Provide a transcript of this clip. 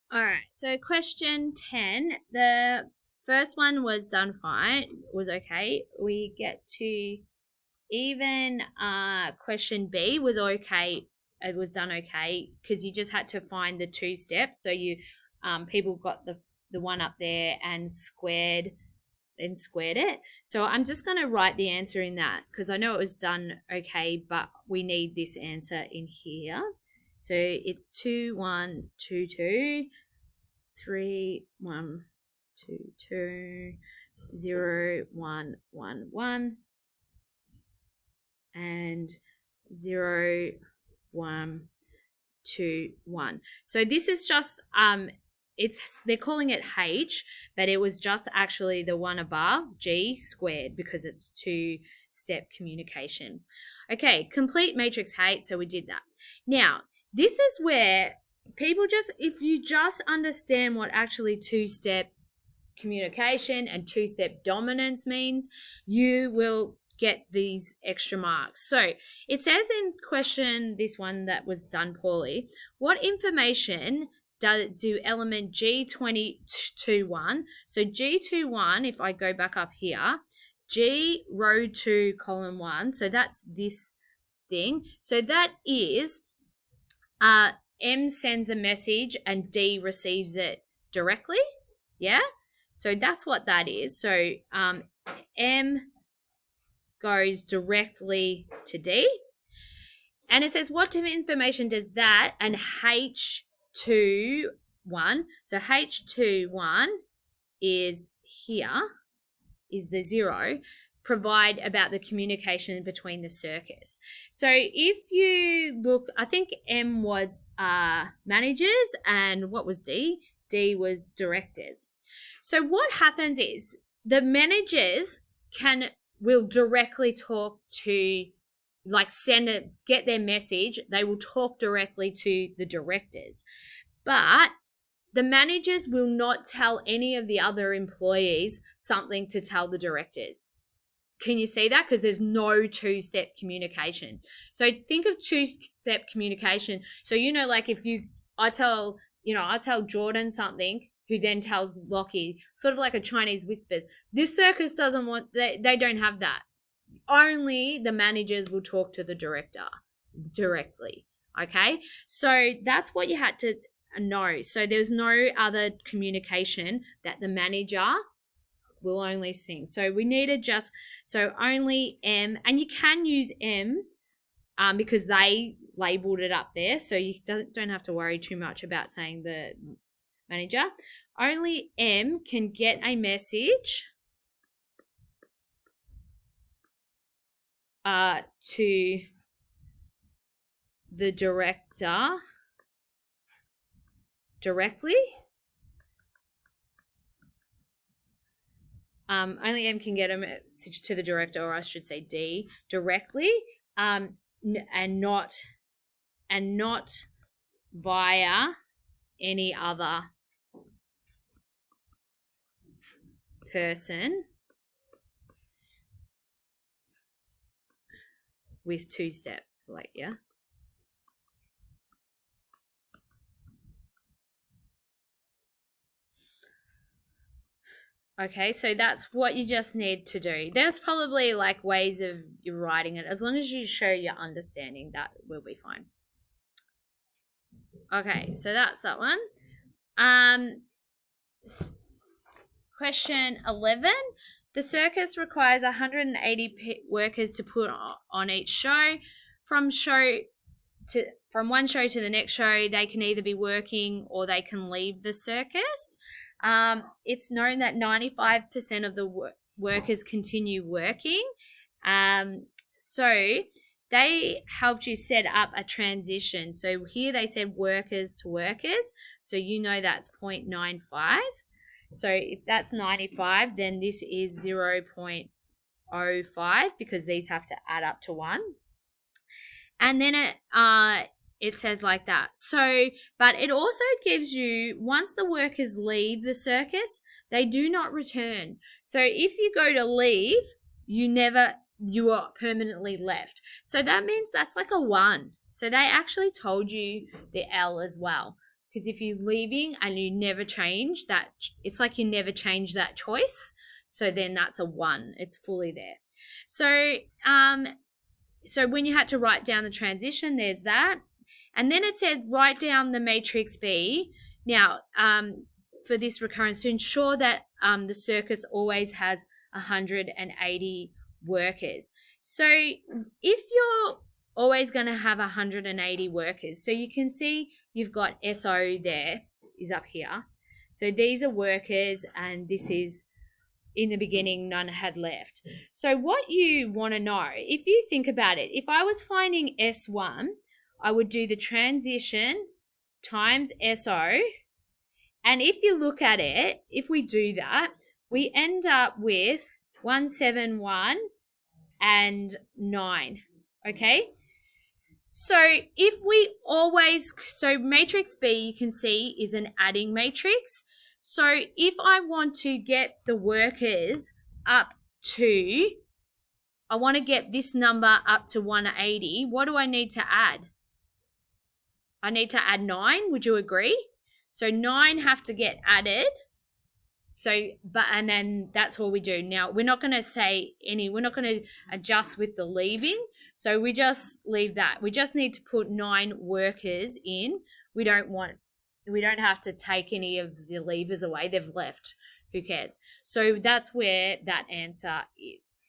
All right, so question 10. The first one was done fine, was okay. We get to even question B was okay. It was done okay because you just had to find the two steps. So you people got the one up there and squared it. So I'm just going to write the answer in that because I know it was done okay, but we need this answer in here. So it's 2 1 2 2 3 1 2 2 0 1 1 1 and 0 1 2 1. So this is just they're calling it H, but it was just actually the one above, G squared, because it's two-step communication. Okay, complete matrix H, so we did that. Now, this is where people just, if you just understand what actually two-step communication and two-step dominance means, you will get these extra marks. So it says in question, this one that was done poorly, what information do element G21, so G21, if I go back up here, G row 2 column 1, so that's this thing. So that is M sends a message and D receives it directly. Yeah? So that's what that is. So M goes directly to D. And it says, what information does that and H21, so H21 is here, is the 0, provide about the communication between the circuits. So if you look, I think M was managers and what was D? D was directors. So what happens is the managers will directly talk to, like, get their message. They will talk directly to the directors, but the managers will not tell any of the other employees something to tell the directors. Can you see that? Because there's no two-step communication. So think of two-step communication. So, like if I tell Jordan something, who then tells Lockie, sort of like a Chinese whispers. This circus doesn't want, they don't have that. Only the managers will talk to the director directly. Okay, so that's what you had to know. So there's no other communication that the manager will only sing. So we needed so only M, and you can use M because they labeled it up there, so you don't have to worry too much about saying the manager. Only M can get a message to the director directly. Only M can get a message to the director, or I should say D, directly, and not via any other person with two steps, like, yeah. Okay, so that's what you just need to do. There's probably like ways of you writing it. As long as you show your understanding, that will be fine. Okay, so that's that one. Question 11. The circus requires 180 workers to put on each show. From one show to the next show, they can either be working or they can leave the circus. It's known that 95% of the workers continue working. So they helped you set up a transition. So here they said workers to workers. So that's 0.95. So if that's 95, then this is 0.05 because these have to add up to 1. And then it says like that. So, but it also gives you, once the workers leave the circus, they do not return. So if you go to leave, you are permanently left. So that means that's like a 1. So they actually told you the L as well. because if you're leaving and you never change that, it's like you never change that choice. So then that's a 1. It's fully there. So so when you had to write down the transition, there's that. And then it says write down the matrix B. Now, for this recurrence, to ensure that the circus always has 180 workers. So if you're always going to have 180 workers, so you can see you've got SO there, is up here. So these are workers, and this is in the beginning, none had left. So what you want to know, if you think about it, if I was finding S1, I would do the transition times SO. And if you look at it, if we do that, we end up with 171 and 9, okay? So if we always, so matrix B, you can see, is an adding matrix. So if I want to get the workers up to, I want to get this number up to 180, what do I need to add? I need to add 9, would you agree? So 9 have to get added. So, and then that's what we do. Now, we're not going to say we're not going to adjust with the leaving. So we just leave that. We just need to put 9 workers in. We don't have to take any of the leavers away. They've left. Who cares? So that's where that answer is.